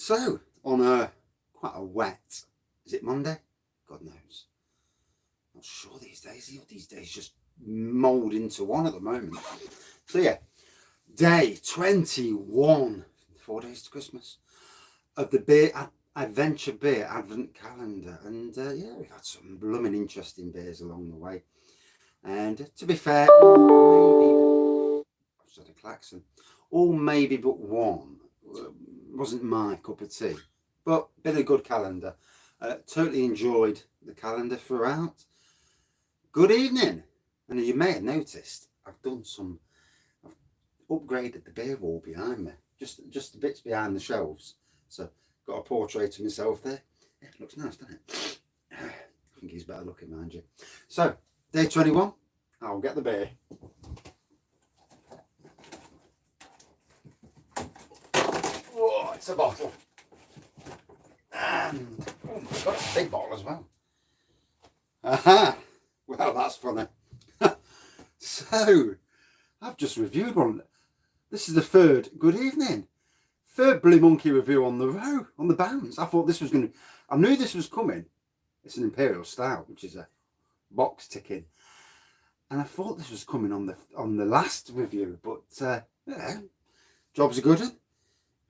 So, on a quite a wet, is it Monday? God knows. Not sure these days. These days just mould into one at the moment. So yeah, day 21, 4 days to Christmas, of the Adventure Beer Advent Calendar. And yeah, we've had some blooming interesting beers along the way. And to be fair, maybe, I've said a klaxon, all maybe but one wasn't my cup of tea, but been a good calendar. Totally enjoyed the calendar throughout. Good evening. And you may have noticed I've upgraded the beer wall behind me, just the bits behind the shelves. So got a portrait of myself there. Yeah, it looks nice, doesn't it? I think he's better looking, mind you. So day 21, I'll get the beer. Whoa, it's a bottle. And oh my god, it's a big bottle as well. Aha! Well, that's funny. So, I've just reviewed one. This is the third, good evening, third Blue Monkey review on the row, on the bounce. I thought this was going to, I knew this was coming. It's an Imperial Stout, which is a box ticking. And I thought this was coming on the last review, but yeah, job's a good one.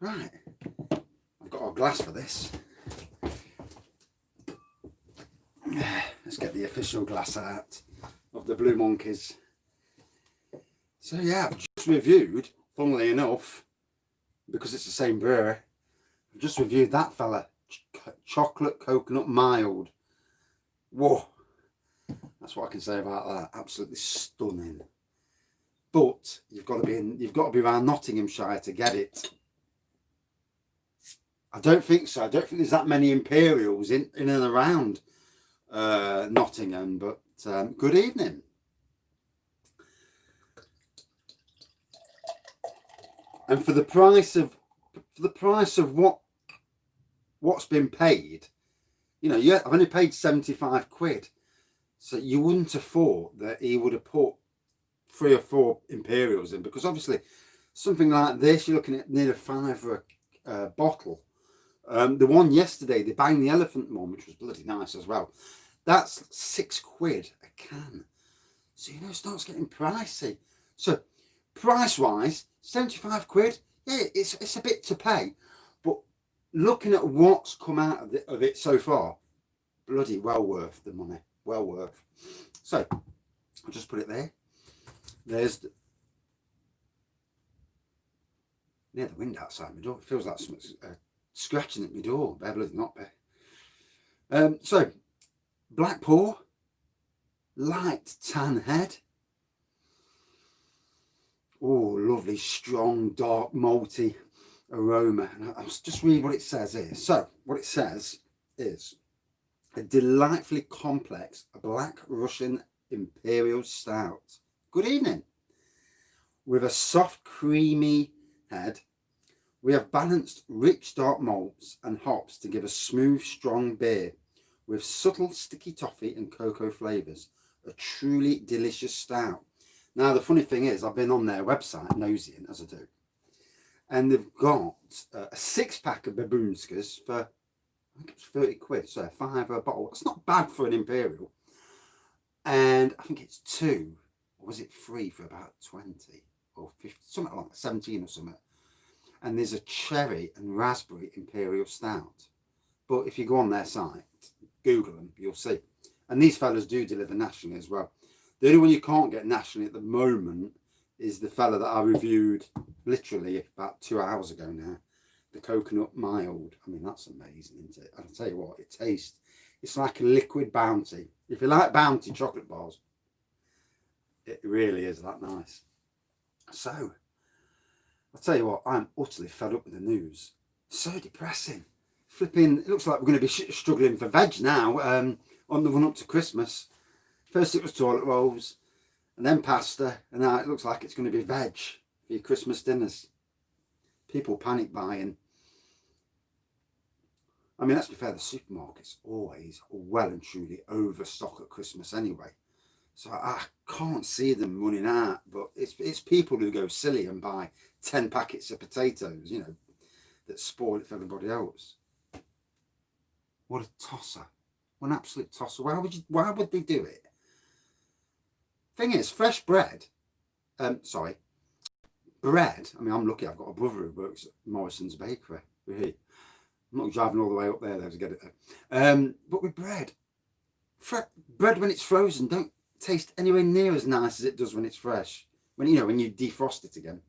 Right, I've got a glass for this. Let's get the official glass out of the Blue Monkeys. So yeah, I've just reviewed, funnily enough, because it's the same brewery, I've just reviewed that fella, Chocolate Coconut Mild. Whoa, that's what I can say about that. Absolutely stunning. But you've got to be around Nottinghamshire to get it. I don't think so. I don't think there's that many Imperials in and around Nottingham. But good evening. And for the price of what's been paid, you know, yeah, I've only paid 75 quid. So you wouldn't have thought that he would have put 3 or 4 Imperials in, because obviously something like this, you're looking at near £5 for a bottle. The one yesterday, the Bang the Elephant one, which was bloody nice as well, that's 6 quid a can. So, you know, it starts getting pricey. So price wise, 75 quid, yeah, it's a bit to pay. But looking at what's come out of it so far, bloody well worth the money. Well worth. So I'll just put it there. There's near the wind outside my door. It feels like something's scratching at my door. Better believe not be. So black pour, light tan head. Oh, lovely, strong, dark, malty aroma. And I'll just read what it says here. So what it says is a delightfully complex black Russian Imperial Stout. Good evening. With a soft, creamy head, we have balanced, rich, dark malts and hops to give a smooth, strong beer with subtle, sticky toffee and cocoa flavours. A truly delicious stout. Now, the funny thing is, I've been on their website, nosying as I do, and they've got a 6-pack of Baboonskas for, I think it's 30 quid, so £5 a bottle. It's not bad for an Imperial. And I think it's 2, or was it 3 for about 20 or 50, something like that, 17 or something. And there's a cherry and raspberry Imperial Stout. But if you go on their site, Google them, you'll see. And these fellas do deliver nationally as well. The only one you can't get nationally at the moment is the fella that I reviewed literally about 2 hours ago now. The Coconut Mild. I mean, that's amazing, isn't it? I'll tell you what, it tastes, it's like a liquid Bounty. If you like Bounty chocolate bars, it really is that nice. So, I'll tell you what, I'm utterly fed up with the news. So depressing. Flipping, it looks like we're going to be struggling for veg now on the run up to Christmas. First it was toilet rolls, and then pasta, and now it looks like it's going to be veg for your Christmas dinners. People panic buying. I mean, let's be fair, the supermarket's always well and truly overstock at Christmas anyway. So I can't see them running out, but it's people who go silly and buy 10 packets of potatoes, you know, that spoil it for everybody else. What a tosser. What an absolute tosser. Why would they do it? Thing is, fresh bread, bread, I mean, I'm lucky I've got a brother who works at Morrison's Bakery. Really. I'm not driving all the way up there to get it there. But with bread when it's frozen don't taste anywhere near as nice as it does when it's fresh. When you defrost it again.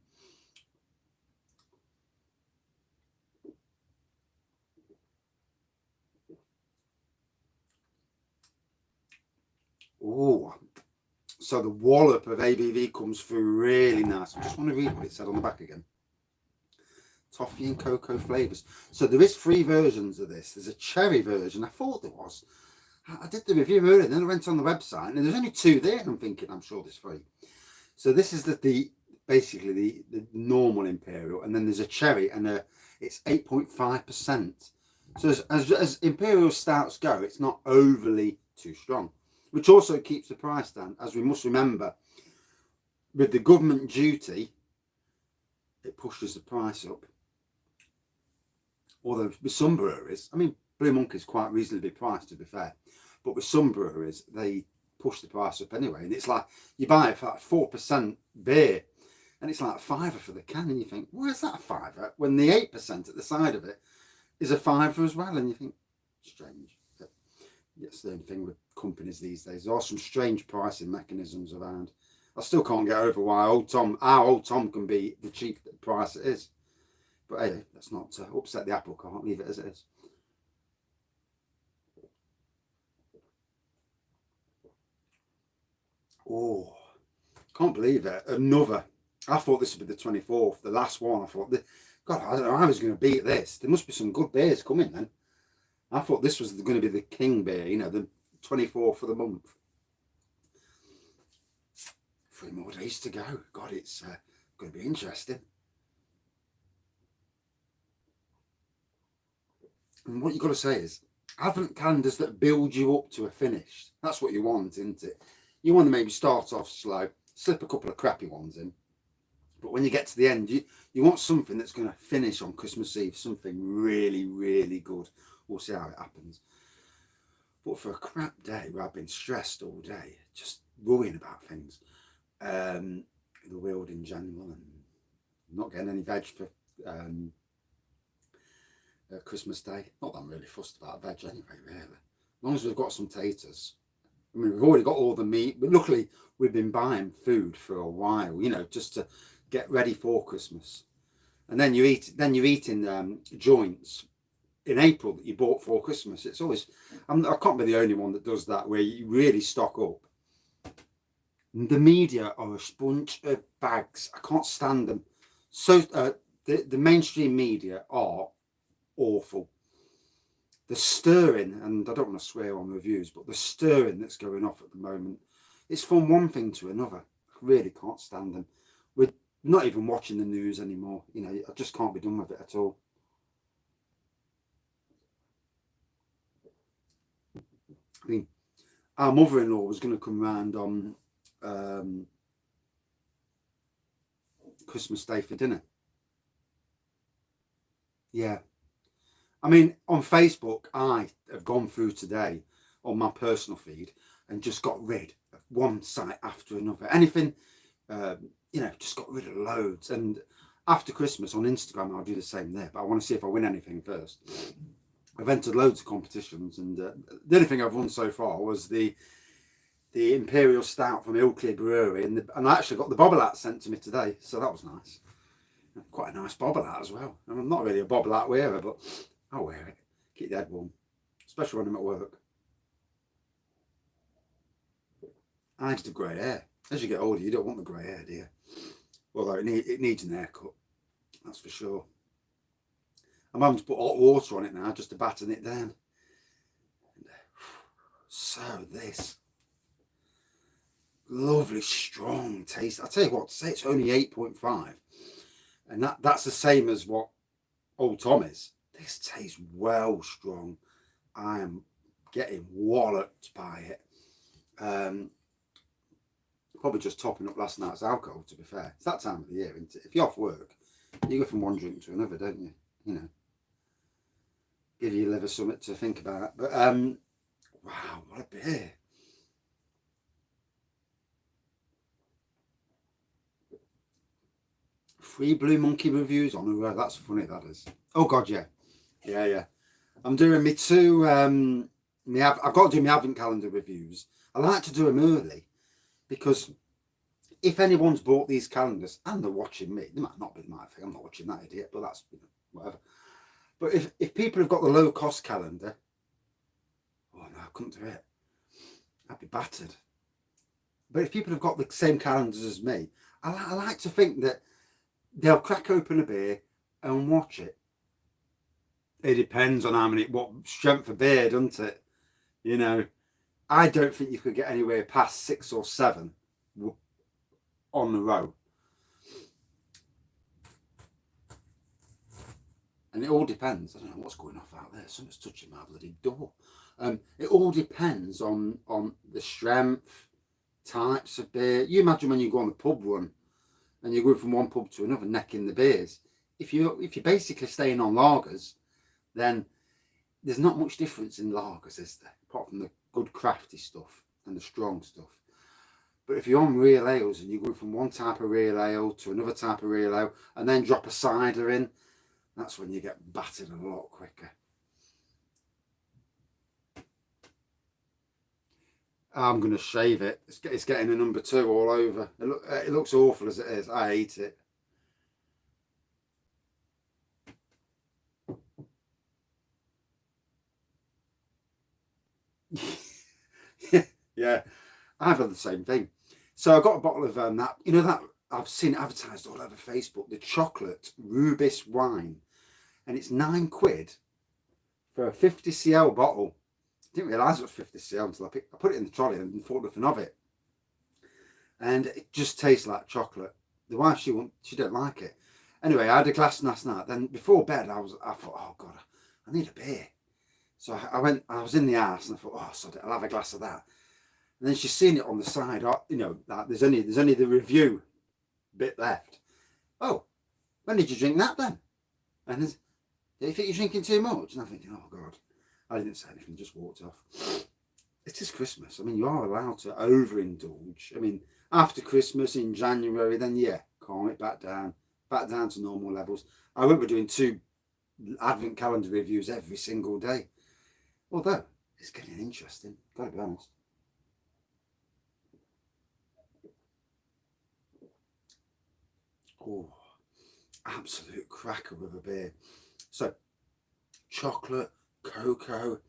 Oh, so the wallop of ABV comes through really nice. I just want to read what it said on the back again. Toffee and cocoa flavours. So there is 3 versions of this. There's a cherry version. I thought there was. I did the review earlier, then I went on the website, and there's only 2 there, and I'm thinking, I'm sure there's 3. So this is basically the normal Imperial, and then there's a cherry, and it's 8.5%. So as Imperial Stouts go, it's not overly too strong, which also keeps the price down, as we must remember, with the government duty, it pushes the price up. Although with some breweries, I mean, Blue Monkey is quite reasonably priced, to be fair, but with some breweries, they push the price up anyway, and it's like, you buy it for like 4% beer, and it's like $5 for the can, and you think, why is that $5 when the 8% at the side of it is a $5 as well? And you think, strange. But that's the only thing with companies these days. There are some strange pricing mechanisms around. I still can't get over why our old Tom can be the cheap price it is. But hey, let's not upset the apple cart, leave it as it is. Oh, can't believe it. Another. I thought this would be the 24th, the last one. I thought, God, I don't know how I was going to beat this. There must be some good beers coming then. I thought this was going to be the king beer, the 24th of the month. 3 more days to go. God, it's going to be interesting. And what you've got to say is, Advent calendars that build you up to a finish. That's what you want, isn't it? You want to maybe start off slow, slip a couple of crappy ones in. But when you get to the end, you want something that's going to finish on Christmas Eve, something really, really good. We'll see how it happens. But for a crap day where I've been stressed all day, just worrying about things, the world in general, and not getting any veg for Christmas Day. Not that I'm really fussed about veg anyway, really. As long as we've got some taters. I mean, we've already got all the meat, but luckily we've been buying food for a while, just to get ready for Christmas. And then you're eating joints in April that you bought for Christmas. It's always, I can't be the only one that does that, where you really stock up. The media are a bunch of bags. I can't stand them. So the mainstream media are awful. The stirring, and I don't want to swear on reviews, but the stirring that's going off at the moment, it's from one thing to another. I really can't stand them. We're not even watching the news anymore. I just can't be done with it at all. I mean, our mother-in-law was going to come round on Christmas Day for dinner. Yeah. I mean, on Facebook, I have gone through today on my personal feed and just got rid of one site after another. Anything, just got rid of loads. And after Christmas on Instagram, I'll do the same there. But I want to see if I win anything first. I've entered loads of competitions, and the only thing I've won so far was the Imperial Stout from Ilkley Brewery, and I actually got the bobble hat sent to me today, so that was nice. Quite a nice bobble hat as well. And I'm not really a bobble hat wearer, but I'll wear it. Keep the head warm, especially when I'm at work. I had the grey hair. As you get older, you don't want the grey hair, do you? Although it needs an haircut, that's for sure. I'm having to put hot water on it now just to batten it down. So this lovely strong taste. I tell you what, say it's only 8.5, and that's the same as what Old Tom is. This tastes well strong. I am getting walloped by it. Probably just topping up last night's alcohol, to be fair. It's that time of the year, isn't it? If you're off work, you go from one drink to another, don't you? you know, give your liver something to think about. But wow, what a beer. Free Blue Monkey reviews on a row. That's funny, that is. Oh God, yeah. Yeah. I'm doing me two, I've got to do my advent calendar reviews. I like to do them early because if anyone's bought these calendars and they're watching me, they might not be, they might think I'm not watching that idiot, but that's, you know, whatever. But if people have got the low cost calendar, oh no, I couldn't do it. I'd be battered. But if people have got the same calendars as me, I like to think that they'll crack open a beer and watch it. It depends on what strength of beer, doesn't it? You know, I don't think you could get anywhere past 6 or 7 on the row. And it all depends. I don't know what's going off out there. Someone's touching my bloody door. It all depends on the strength, types of beer. You imagine when you go on the pub run and you go from one pub to another necking the beers. If you're basically staying on lagers, then there's not much difference in lagers, is there? Apart from the good crafty stuff and the strong stuff. But if you're on real ales and you go from one type of real ale to another type of real ale and then drop a cider in, that's when you get battered a lot quicker. I'm going to shave it. It's getting a number 2 all over. It looks awful as it is. I hate it. Yeah, I've done the same thing. So I got a bottle of that, you know, that I've seen advertised all over Facebook, the chocolate Rubis wine, and it's £9 for a 50cl bottle. I didn't realise it was 50cl until I put it in the trolley and thought nothing of it. And it just tastes like chocolate. The wife, she don't like it. Anyway, I had a glass last night. Then before bed, I thought, oh God, I need a beer. So I was in the house and I thought, oh, sod it, I'll have a glass of that. And then she's seen it on the side, you know, that there's only the review bit left. Oh, when did you drink that then? And do you think you're drinking too much? And I'm thinking, oh God. I didn't say anything, just walked off. It is Christmas. I mean, you are allowed to overindulge. I mean, after Christmas in January, then yeah, calm it back down to normal levels. I won't be doing 2 advent calendar reviews every single day. Although, it's getting interesting, gotta be honest. Oh, absolute cracker of a beer. So, chocolate, cocoa,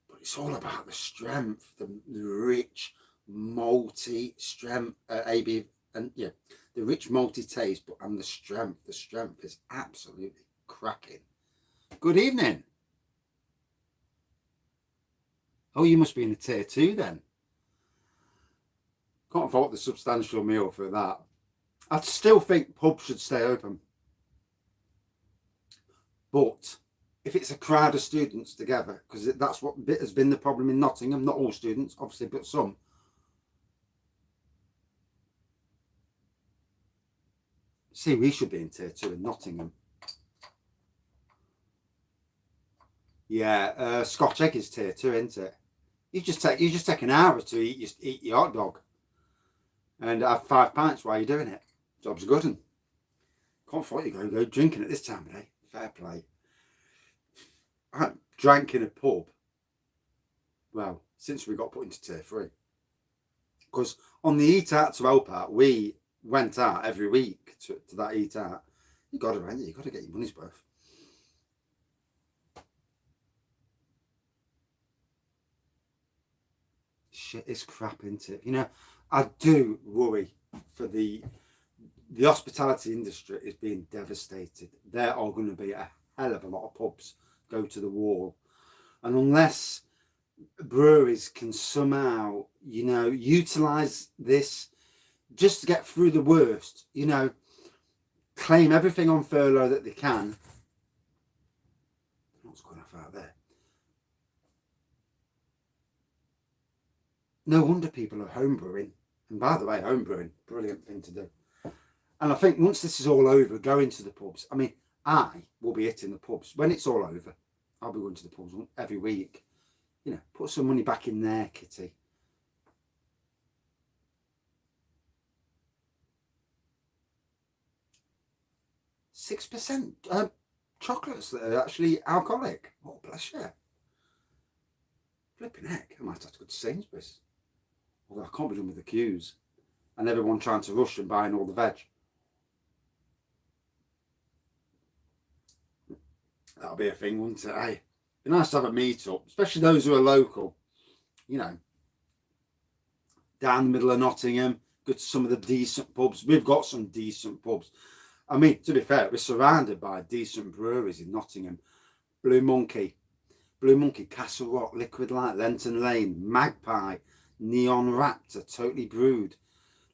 but it's all about the strength, the rich, malty strength, AB, and yeah, the rich malty taste, and the strength. The strength is absolutely cracking. Good evening. Oh, you must be in a tier 2 then. Can't fault the substantial meal for that. I still think pubs should stay open. But if it's a crowd of students together, because that's what has been the problem in Nottingham, not all students, obviously, but some. See, we should be in tier 2 in Nottingham. Yeah, Scotch egg is tier 2, isn't it? You just take an hour to eat your hot dog, and have 5 pints while you're doing it. Job's good. And can't fault you go drinking at this time of day. Fair play. I haven't drank in a pub, well, since we got put into tier 3. Because on the eat out to help out, we went out every week to that eat out. You got to rent it. You got to get your money's worth. Shit is crap, isn't it? You know, I do worry for the hospitality industry is being devastated. There are going to be a hell of a lot of pubs go to the wall, and unless breweries can somehow, you know, utilize this just to get through the worst, you know, claim everything on furlough that they can. What's going off out there? No wonder people are homebrewing. And by the way, homebrewing, brilliant thing to do. And I think once this is all over, going to the pubs. I mean, I will be hitting the pubs when it's all over. I'll be going to the pubs every week. You know, put some money back in there, Kitty. %6 chocolates that are actually alcoholic. Oh, bless you. Flipping heck, I might have to go to Sainsbury's. Although I can't be done with the queues. And everyone trying to rush and buying all the veg. That'll be a thing, wouldn't it? Hey, be nice to have a meet-up, especially those who are local. You know, down the middle of Nottingham, go to some of the decent pubs. We've got some decent pubs. I mean, to be fair, we're surrounded by decent breweries in Nottingham. Blue Monkey, Castle Rock, Liquid Light, Lenton Lane, Magpie, Neon Raptor, Totally Brewed,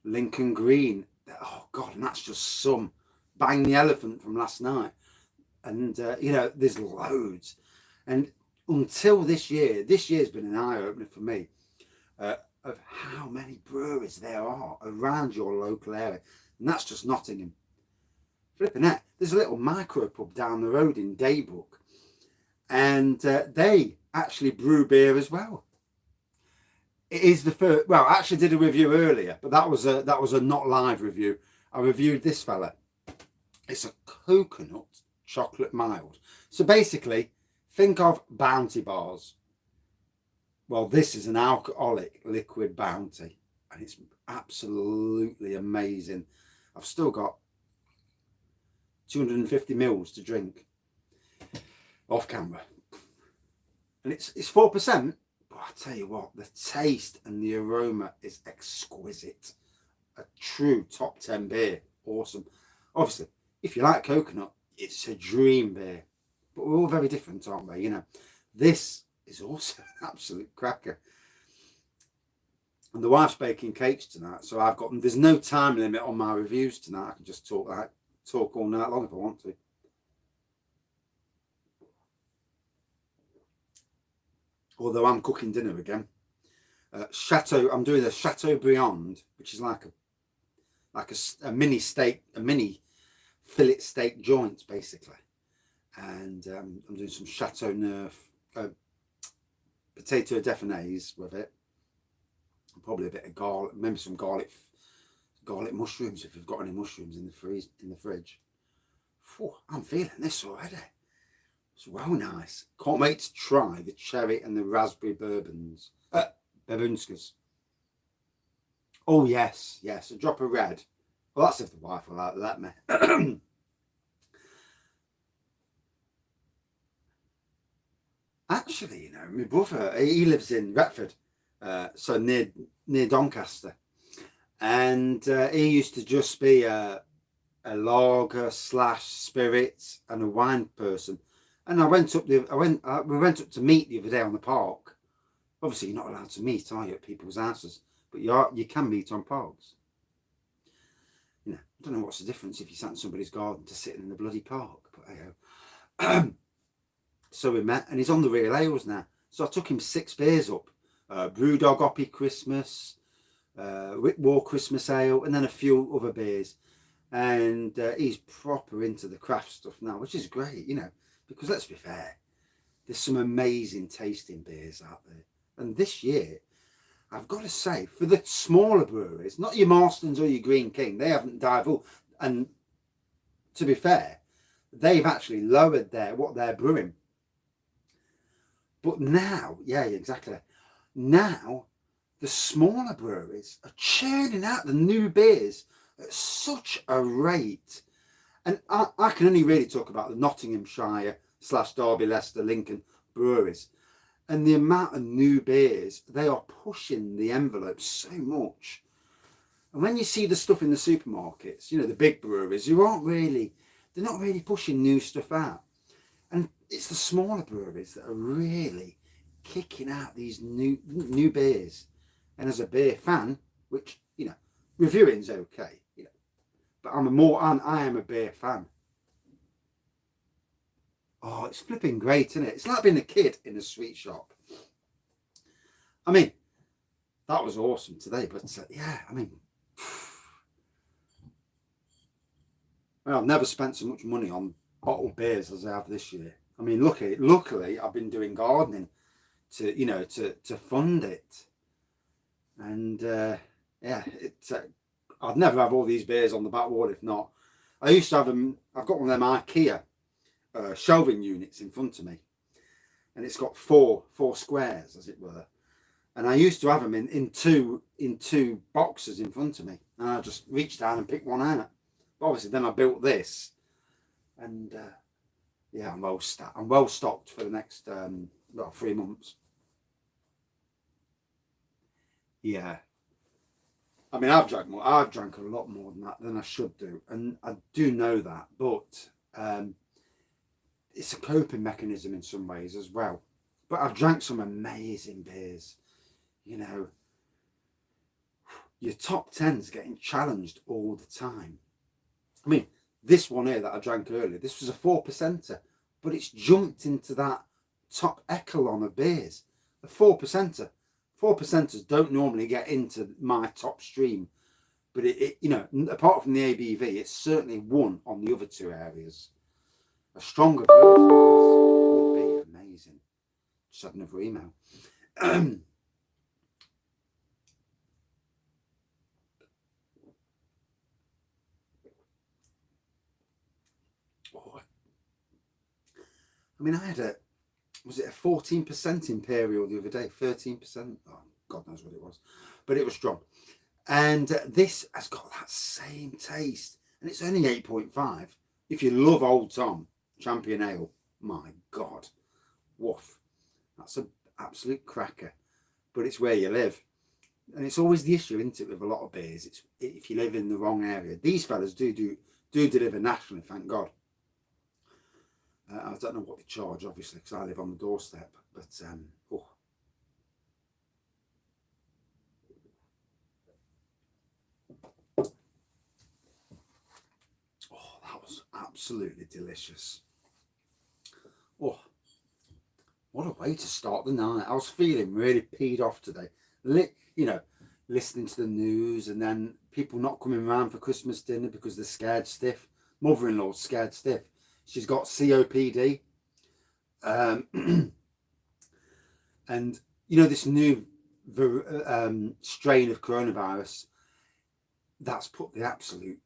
Lincoln Green. Oh, God, and that's just some. Bang the Elephant from last night. And, you know, there's loads. And until this year's been an eye-opener for me of how many breweries there are around your local area. And that's just Nottingham. Flipping heck. There's a little micro pub down the road in Daybrook. And they actually brew beer as well. It is the first, well, I actually did a review earlier, but that was a not live review. I reviewed this fella. It's a coconut chocolate mild. So basically, think of Bounty bars. Well, this is an alcoholic liquid Bounty, and it's absolutely amazing. I've still got 250 mils to drink off camera, and it's 4%. But I tell you what, the taste and the aroma is exquisite. A true top 10 beer. Awesome. Obviously, if you like coconut, it's a dream beer. But we're all very different, aren't we? You know, this is also an absolute cracker. And the wife's baking cakes tonight, so there's no time limit on my reviews tonight. I can just talk all night long if I want to. Although I'm cooking dinner again. I'm doing a Chateaubriand, which is like a mini steak, a mini fillet steak joint, basically. And I'm doing some Chateauneuf potato défennaise with it. Probably a bit of garlic, maybe some garlic mushrooms if you've got any mushrooms in the fridge. Whew, I'm feeling this already. It's well nice. Can't wait to try the cherry and the raspberry bourbons. Baboonskas. Oh yes, a drop of red. Well, that's if the wife will let me. Actually, you know, my brother, he lives in Retford, so near Doncaster, and he used to just be a lager / spirits and a wine person. And we went up to meet the other day on the park. Obviously, you're not allowed to meet, are you, at people's houses? But you can meet on parks. You know, I don't know what's the difference if you sat in somebody's garden to sitting in the bloody park. But hey, so we met, and he's on the real ales now. So I took him 6 beers up. Brewdog Hoppy Christmas, Whitmore Christmas Ale, and then a few other beers. And he's proper into the craft stuff now, which is great, you know. Because let's be fair, there's some amazing tasting beers out there. And this year, I've got to say, for the smaller breweries, not your Marstons or your Green King, they haven't divulged. And to be fair, they've actually lowered what they're brewing. But now, yeah, exactly. Now, the smaller breweries are churning out the new beers at such a rate. And I can only really talk about the Nottinghamshire / Derby, Leicester, Lincoln breweries. And the amount of new beers, they are pushing the envelope so much. And when you see the stuff in the supermarkets, you know, the big breweries, they're not really pushing new stuff out. And it's the smaller breweries that are really kicking out these new beers. And as a beer fan, which, you know, reviewing's okay, you know, but I am a beer fan. Oh, it's flipping great, isn't it? It's like being a kid in a sweet shop. I mean, that was awesome today, but yeah, I mean, well, I've never spent so much money on bottled beers as I have this year. I mean, luckily I've been doing gardening to, to fund it. And yeah, I'd never have all these beers on the back wall if not. I used to have them. I've got one of them IKEA shelving units in front of me, and it's got four squares, as it were. And I used to have them in two boxes in front of me, and I just reached down and picked one out. But obviously, then I built this, and yeah, I'm well stocked for the next 3 months. Yeah, I mean, I've drank a lot more than I should do, and I do know that. But it's a coping mechanism in some ways as well. But I've drank some amazing beers. You know, your top 10's getting challenged all the time. I mean, this one here that I drank earlier, this was a 4%er, but it's jumped into that top echelon of beers. A 4%er. 4%ers don't normally get into my top stream, but it apart from the ABV, it's certainly won on the other two areas. A stronger version would be amazing. Just had another email. I mean, I had was it a 14% Imperial the other day? 13%? Oh, God knows what it was. But it was strong. And this has got that same taste. And it's only 8.5. If you love Old Tom Champion Ale, my God. Woof. That's an absolute cracker. But it's where you live. And it's always the issue, isn't it, with a lot of beers. It's if you live in the wrong area. These fellas do deliver nationally, thank God. I don't know what they charge, obviously, because I live on the doorstep. But oh, that was absolutely delicious. Oh, what a way to start the night. I was feeling really peed off today. Listening to the news and then people not coming around for Christmas dinner because they're scared stiff. Mother-in-law's scared stiff. She's got COPD. And, this new strain of coronavirus, that's put the absolute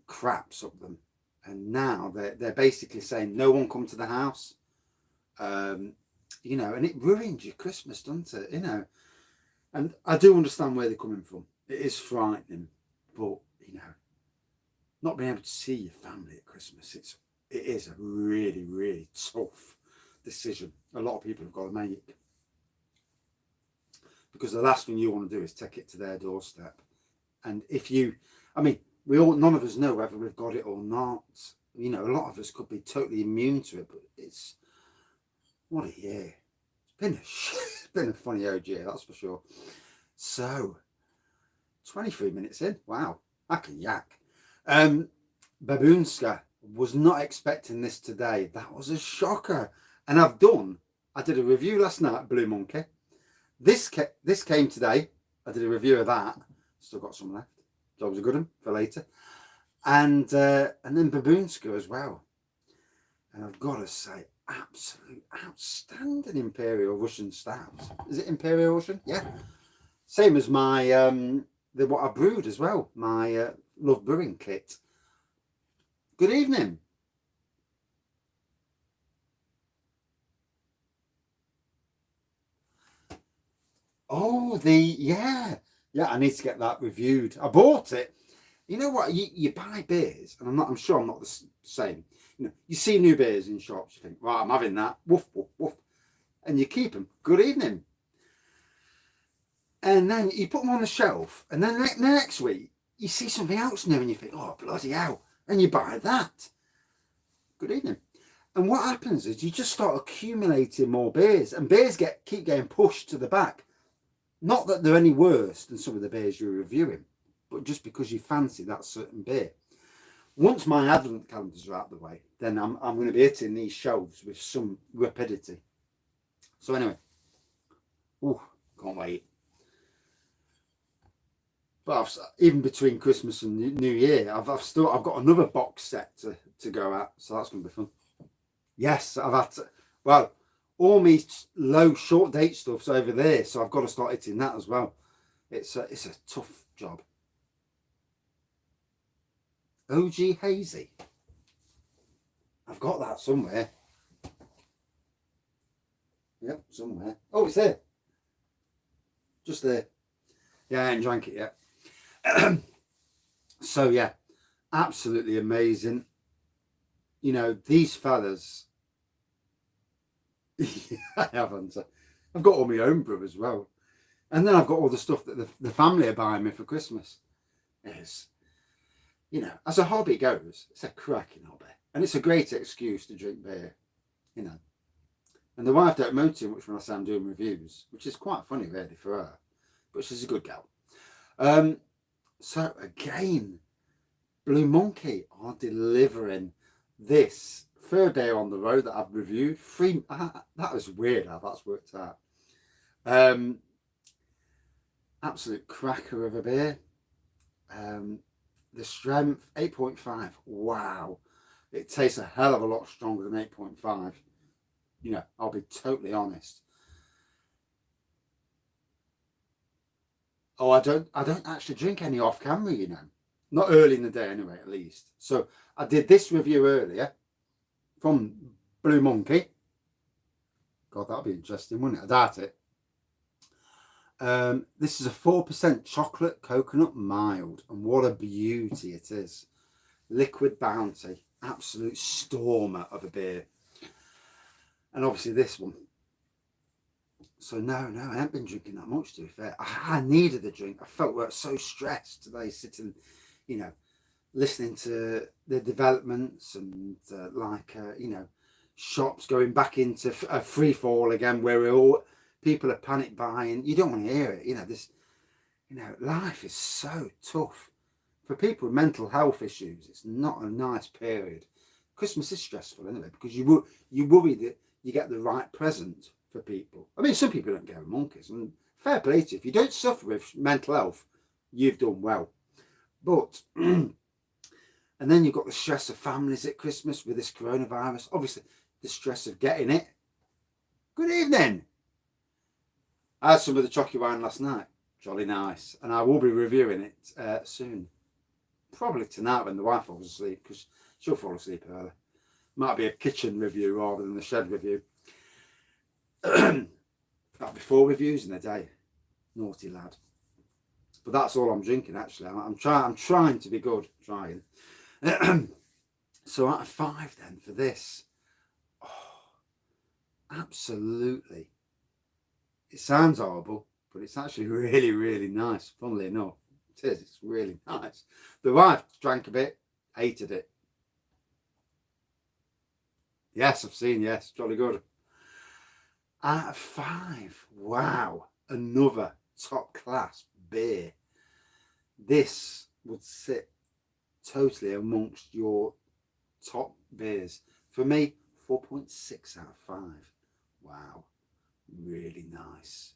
craps up them. And now they're basically saying, no one come to the house. And it ruins your Christmas, doesn't it? And I do understand where they're coming from. It is frightening. But, not being able to see your family at Christmas, it is a really, really tough decision a lot of people have got to make. Because the last thing you want to do is take it to their doorstep. And none of us know whether we've got it or not. A lot of us could be totally immune to it, but what a year. It's been a funny old year, that's for sure. So, 23 minutes in. Wow, I can yak. Baboonska. Was not expecting this today. That was a shocker. And I did a review last night, Blue Monkey. This came today. I did a review of that. Still got some left. So it was a good one for later. And then Baboonska as well. And I've got to say, absolute outstanding Imperial Russian Stout. Is it Imperial Russian? Yeah. Same as my what I brewed as well. My Love Brewing kit. Good evening. Oh, yeah, I need to get that reviewed. I bought it. You know what? You buy beers, and I'm sure I'm not the same. You see new beers in shops, you think, right, I'm having that. Woof, woof, woof. And you keep them. Good evening. And then you put them on the shelf, and then next week, you see something else new, and you think, oh, bloody hell. And you buy that. Good evening. And what happens is you just start accumulating more beers, and beers keep getting pushed to the back. Not that they're any worse than some of the beers you're reviewing, but just because you fancy that certain beer. Once my advent calendars are out of the way, then I'm going to be hitting these shelves with some rapidity. So anyway, can't wait. But even between Christmas and New Year, I've got another box set to go at, so that's going to be fun. Yes, I've had to, well, all my low short date stuff's over there, so I've got to start hitting that as well. It's a tough job. OG Hazy. I've got that somewhere. Yep, somewhere. Oh, it's there. Just there. Yeah, I ain't drank it yet. So yeah, absolutely amazing. You know, these fellas. I haven't. I've got all my own brew as well. And then I've got all the stuff that the family are buying me for Christmas. It's, you know, as a hobby goes, it's a cracking hobby. And it's a great excuse to drink beer, you know. And the wife don't moan too much when I say I'm doing reviews, which is quite funny really for her. But she's a good gal. So again, Blue Monkey are delivering this third day on the road that I've reviewed. That was weird how that's worked out. Absolute cracker of a beer. The strength, 8.5. Wow. It tastes a hell of a lot stronger than 8.5. You know, I'll be totally honest. Oh, I don't actually drink any off camera, you know. Not early in the day anyway, at least. So I did this review earlier from Blue Monkey. God, that'll be interesting, wouldn't it? I doubt it. This is a 4% chocolate coconut mild, and what a beauty it is. Liquid Bounty, absolute stormer of a beer. And obviously this one. So no, I haven't been drinking that much, to be fair. I needed the drink. I felt we were so stressed today, sitting, you know, listening to the developments and you know, shops going back into a free fall again, where people are panic buying. You don't want to hear it, you know. This, you know, life is so tough for people with mental health issues. It's not a nice period. Christmas is stressful anyway, because you worry that you get the right present for people. I mean, some people don't go monkeys, and fair play to you. If you don't suffer with mental health, you've done well. But and then you've got the stress of families at Christmas with this coronavirus. Obviously, the stress of getting it. Good evening. I had some of the chocolate wine last night. Jolly nice. And I will be reviewing it soon. Probably tonight when the wife falls asleep, because she'll fall asleep early. Might be a kitchen review rather than the shed review. That'll be 4 reviews in a day. Naughty lad. But that's all I'm drinking, actually. I'm trying to be good. Trying. So out of 5 then for this. Oh, absolutely. It sounds horrible, but it's actually really, really nice. Funnily enough, it is. It's really nice. The wife drank a bit, hated it. Yes, I've seen. Yes, jolly good. Out of 5, wow, another top class beer. This would sit totally amongst your top beers. For me, 4.6 out of 5. Wow, really nice.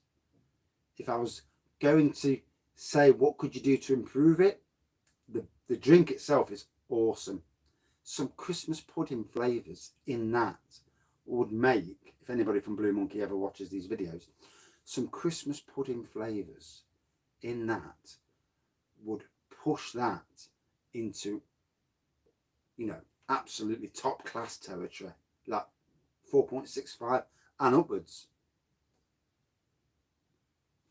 If I was going to say what could you do to improve it, the drink itself is awesome. Some Christmas pudding flavours in that would make, if anybody from Blue Monkey ever watches these videos, some Christmas pudding flavours in that would push that into, you know, absolutely top class territory, like 4.65 and upwards.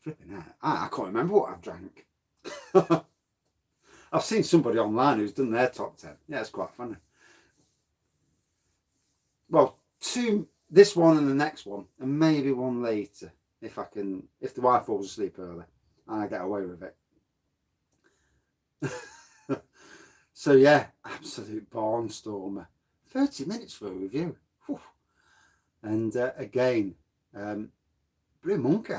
Flipping out. I can't remember what I've drank. I've seen somebody online who's done their top 10. Yeah, it's quite funny. Well, this one and the next one, and maybe one later, if the wife falls asleep early and I get away with it. So yeah, absolute barnstormer. 30 minutes for a review. Whew. And again, Blue Monkey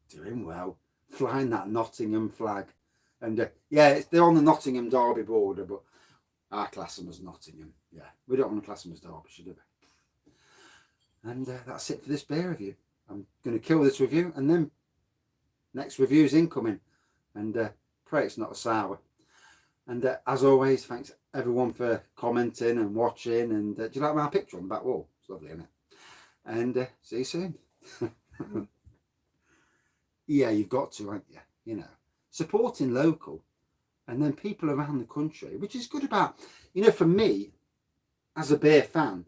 doing well, flying that Nottingham flag. And yeah, they're on the Nottingham Derby border, but I class them as Nottingham. Yeah, we don't want to class them as Derbyshire, do we? And that's it for this beer review. I'm going to kill this review, and then next review's incoming. And pray it's not a sour. And as always, thanks everyone for commenting and watching. And do you like my picture on the back wall? It's lovely, isn't it? And see you soon. Yeah, you've got to, haven't you? You know, supporting local, and then people around the country, which is good about, you know, for me, as a beer fan,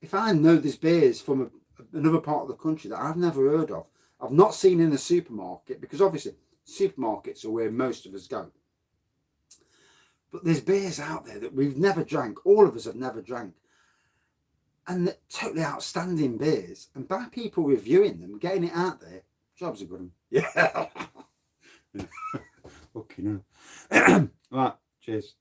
if I know there's beers from another part of the country that I've never heard of, I've not seen in a supermarket, because obviously supermarkets are where most of us go. But there's beers out there that we've never drank, all of us have never drank, and they're totally outstanding beers. And by people reviewing them, getting it out there, jobs are good one. Yeah. Okay, now. Right, cheers.